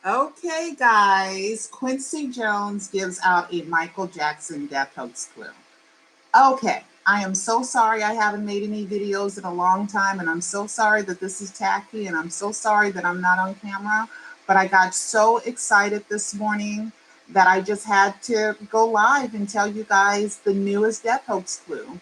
Okay, guys, Quincy Jones gives out a Michael Jackson death hoax clue. Okay, I am so sorry I haven't made any videos in a long time, and I'm so sorry that this is tacky, and I'm so sorry that I'm not on camera. But I got so excited this morning that I just had to go live and tell you guys the newest death hoax clue.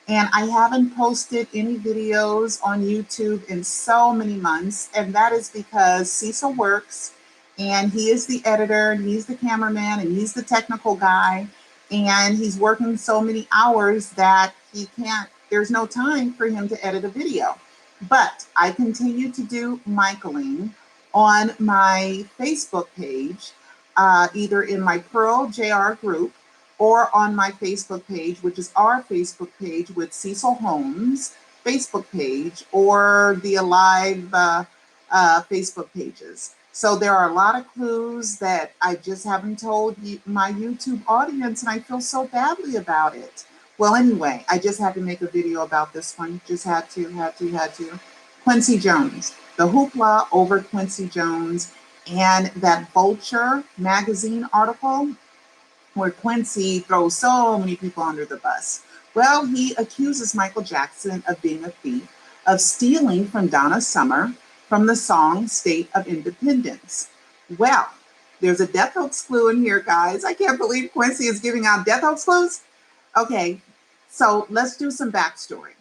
And I haven't posted any videos on YouTube in so many months. And that is because Cecil works and he is the editor and he's the cameraman and he's the technical guy. And he's working so many hours that he can't, there's no time for him to edit a video. But I continue to do Michaeling on my Facebook page, either in my Pearl JR group or on my Facebook page, which is our Facebook page with Cecil Holmes Facebook page, or the Alive Facebook pages. So there are a lot of clues that I just haven't told my YouTube audience, and I feel so badly about it. Well, anyway, I just had to make a video about this one. Just had to. Quincy Jones, the hoopla over Quincy Jones, and that Vulture magazine article where Quincy throws so many people under the bus. Well, he accuses Michael Jackson of being a thief, of stealing from Donna Summer from the song State of Independence. Well, there's a death hoax clue in here, guys. I can't believe Quincy is giving out death hoax clues. Okay, so let's do some backstory.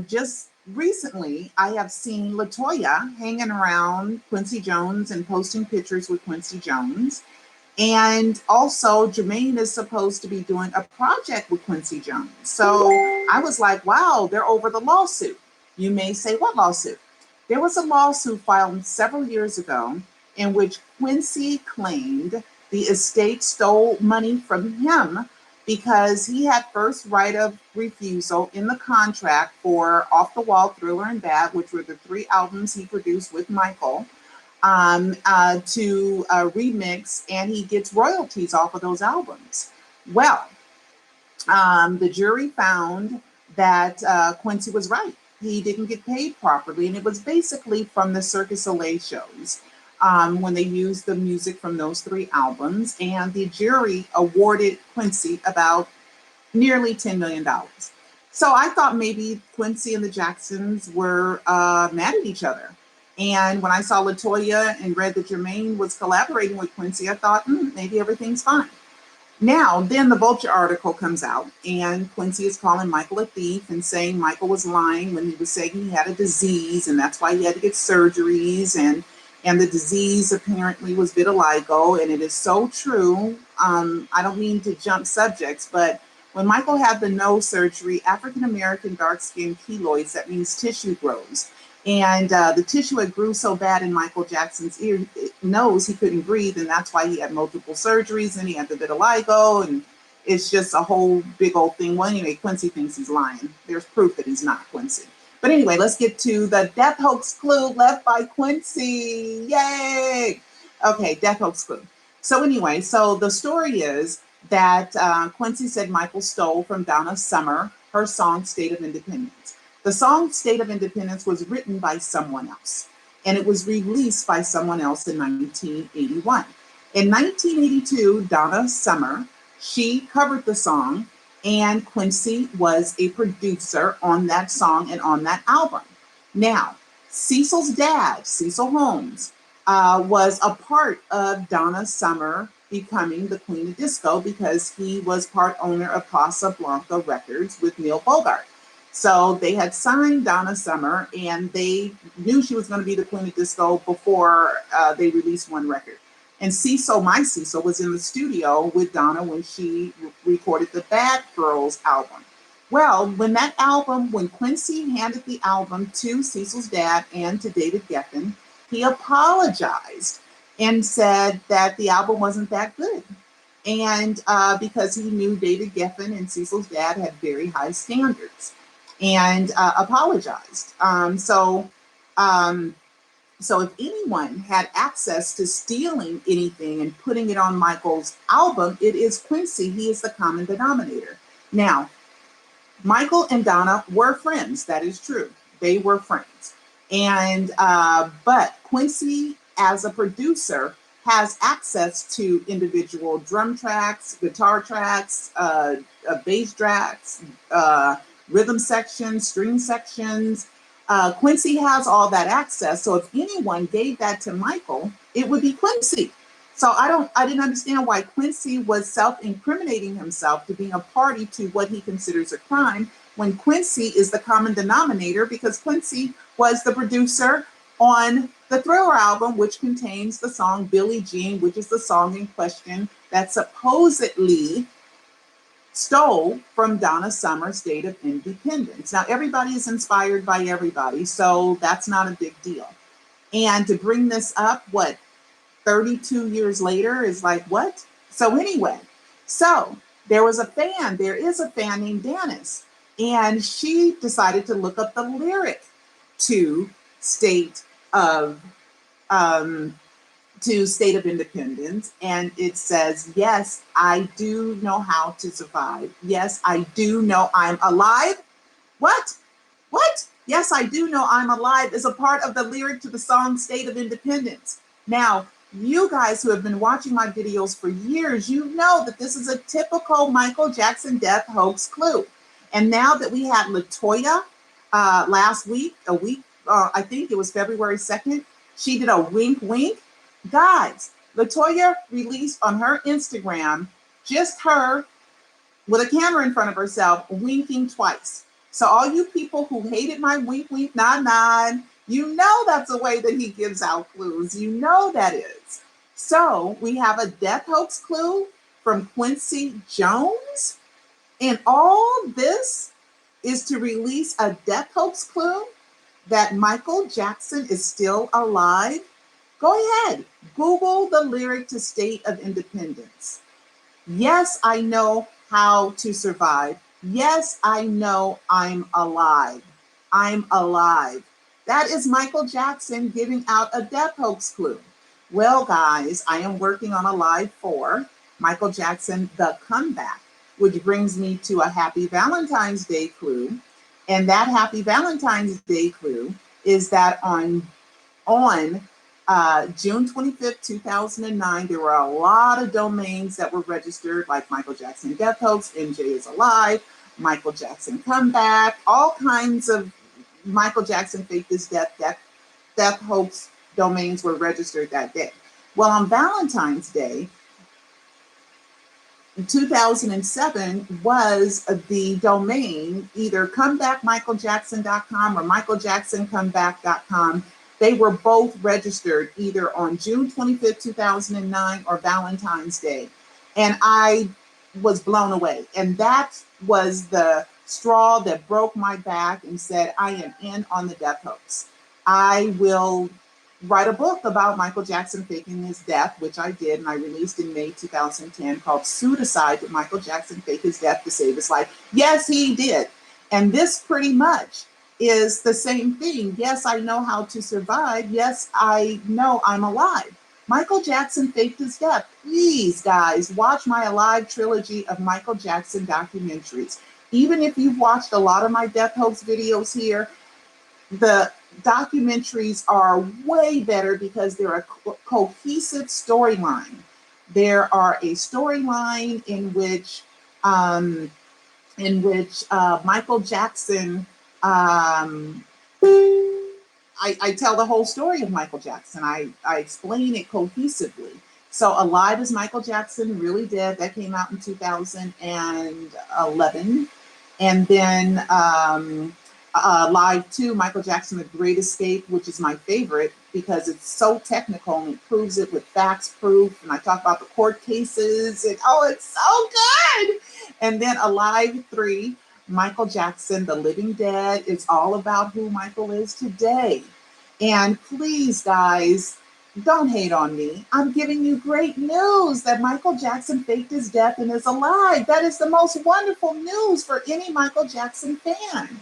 Just recently, I have seen Latoya hanging around Quincy Jones and posting pictures with Quincy Jones. And also, Jermaine is supposed to be doing a project with Quincy Jones. So I was like, wow, they're over the lawsuit. You may say, what lawsuit? There was a lawsuit filed several years ago in which Quincy claimed the estate stole money from him because he had first right of refusal in the contract for Off the Wall, Thriller, and Bad, which were the three albums he produced with Michael, to remix, and he gets royalties off of those albums. Well, the jury found that Quincy was right. He didn't get paid properly, and it was basically from the Circus Soleil shows when they used the music from those three albums, and the jury awarded Quincy about nearly $10 million. So I thought maybe Quincy and the Jacksons were mad at each other. And when I saw Latoya and read that Jermaine was collaborating with Quincy, I thought, maybe everything's fine. Now, then the Vulture article comes out, and Quincy is calling Michael a thief and saying Michael was lying when he was saying he had a disease, and that's why he had to get surgeries, and the disease apparently was vitiligo, and it is so true. I don't mean to jump subjects, but when Michael had the nose surgery, African American dark skin keloids, that means tissue grows. And the tissue had grew so bad in Michael Jackson's nose, he couldn't breathe. And that's why he had multiple surgeries and he had the vitiligo. And it's just a whole big old thing. Well, anyway, Quincy thinks he's lying. There's proof that he's not Quincy. But anyway, let's get to the death hoax clue left by Quincy. Yay! Okay, death hoax clue. So anyway, so the story is that Quincy said Michael stole from Donna Summer her song State of Independence. The song State of Independence was written by someone else, and it was released by someone else in 1981. In 1982, Donna Summer, she covered the song, and Quincy was a producer on that song and on that album. Now, Cecil's dad, Cecil Holmes, was a part of Donna Summer becoming the Queen of Disco because he was part owner of Casablanca Records with Neil Bogart. So they had signed Donna Summer, and they knew she was going to be the Queen of Disco before they released one record. And Cecil, my Cecil, was in the studio with Donna when she recorded the Bad Girls album. Well, when Quincy handed the album to Cecil's dad and to David Geffen, he apologized and said that the album wasn't that good. And because he knew David Geffen and Cecil's dad had very high standards, and apologized. So if anyone had access to stealing anything and putting it on Michael's album, it is Quincy. He is the common denominator. Now, Michael and Donna were friends. That is true. They were friends. And but Quincy as a producer, has access to individual drum tracks, guitar tracks, bass tracks, rhythm sections, string sections. Quincy has all that access. So if anyone gave that to Michael, it would be Quincy. So I didn't understand why Quincy was self-incriminating himself to being a party to what he considers a crime when Quincy is the common denominator, because Quincy was the producer on the Thriller album, which contains the song Billie Jean, which is the song in question that supposedly stole from Donna Summer's State of Independence. Now, everybody is inspired by everybody, so that's not a big deal. And to bring this up, 32 years later is like, what? So anyway, so there is a fan named Danis, and she decided to look up the lyric to State of State of Independence, and it says, yes, I do know how to survive. Yes, I do know I'm alive. What? What? Yes, I do know I'm alive is a part of the lyric to the song State of Independence. Now, you guys who have been watching my videos for years, you know that this is a typical Michael Jackson death hoax clue. And now that we had LaToya last week, I think it was February 2nd, she did a wink, wink. Guys, LaToya released on her Instagram just her with a camera in front of herself winking twice. So all you people who hated my wink, wink, nod, nod, you know that's the way that he gives out clues. You know that is. So we have a death hoax clue from Quincy Jones. And all this is to release a death hoax clue that Michael Jackson is still alive. Go ahead, Google the lyric to State of Independence. Yes, I know how to survive. Yes, I know I'm alive. I'm alive. That is Michael Jackson giving out a death hoax clue. Well, guys, I am working on a live 4, Michael Jackson, The Comeback, which brings me to a Happy Valentine's Day clue. And that Happy Valentine's Day clue is that on June 25th, 2009, there were a lot of domains that were registered, like Michael Jackson Death Hoax, MJ is Alive, Michael Jackson Comeback, all kinds of Michael Jackson Faked His Death Hoax domains were registered that day. Well, on Valentine's Day, 2007 was the domain, either comebackmichaeljackson.com or michaeljacksoncomeback.com. They were both registered either on June 25th, 2009 or Valentine's Day. And I was blown away. And that was the straw that broke my back and said, I am in on the death hoax. I will write a book about Michael Jackson faking his death, which I did, and I released in May 2010, called Pseudocide: Did Michael Jackson Fake His Death to Save His Life? Yes, he did. And this pretty much is the same thing. Yes, I know how to survive. Yes, I know I'm alive. Michael Jackson faked his death. Please, guys, watch my Alive trilogy of Michael Jackson documentaries. Even if you've watched a lot of my death hoax videos here, the documentaries are way better because they're a cohesive storyline. There are a storyline in which Michael Jackson, I tell the whole story of Michael Jackson. I explain it cohesively. So Alive is Michael Jackson Really Dead. That came out in 2011. And then Live 2, Michael Jackson, The Great Escape, which is my favorite because it's so technical and it proves it with facts, proof. And I talk about the court cases and it's so good. And then Alive 3, Michael Jackson, The Living Dead. It's all about who Michael is today. And please, guys, don't hate on me. I'm giving you great news that Michael Jackson faked his death and is alive. That is the most wonderful news for any Michael Jackson fan.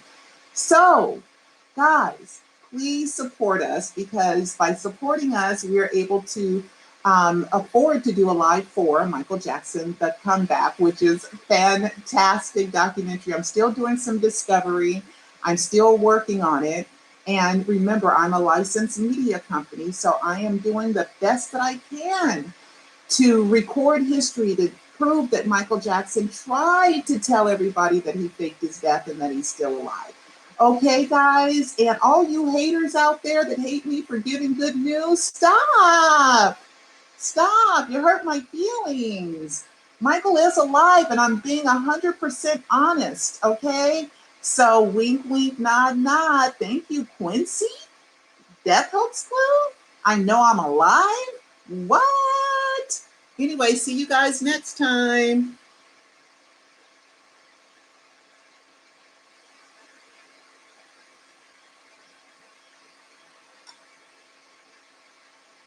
So, guys, please support us, because by supporting us, we are able to afford to do a live 4, Michael Jackson, The Comeback, which is a fantastic documentary. I'm still doing some discovery. I'm still working on it. And remember, I'm a licensed media company, so I am doing the best that I can to record history to prove that Michael Jackson tried to tell everybody that he faked his death and that he's still alive. Okay, guys, and all you haters out there that hate me for giving good news, stop. Stop. You hurt my feelings. Michael is alive, and I'm being 100% honest, okay? So wink, wink, nod, nod. Thank you, Quincy. Death hoax clue? I know I'm alive? What? Anyway, see you guys next time.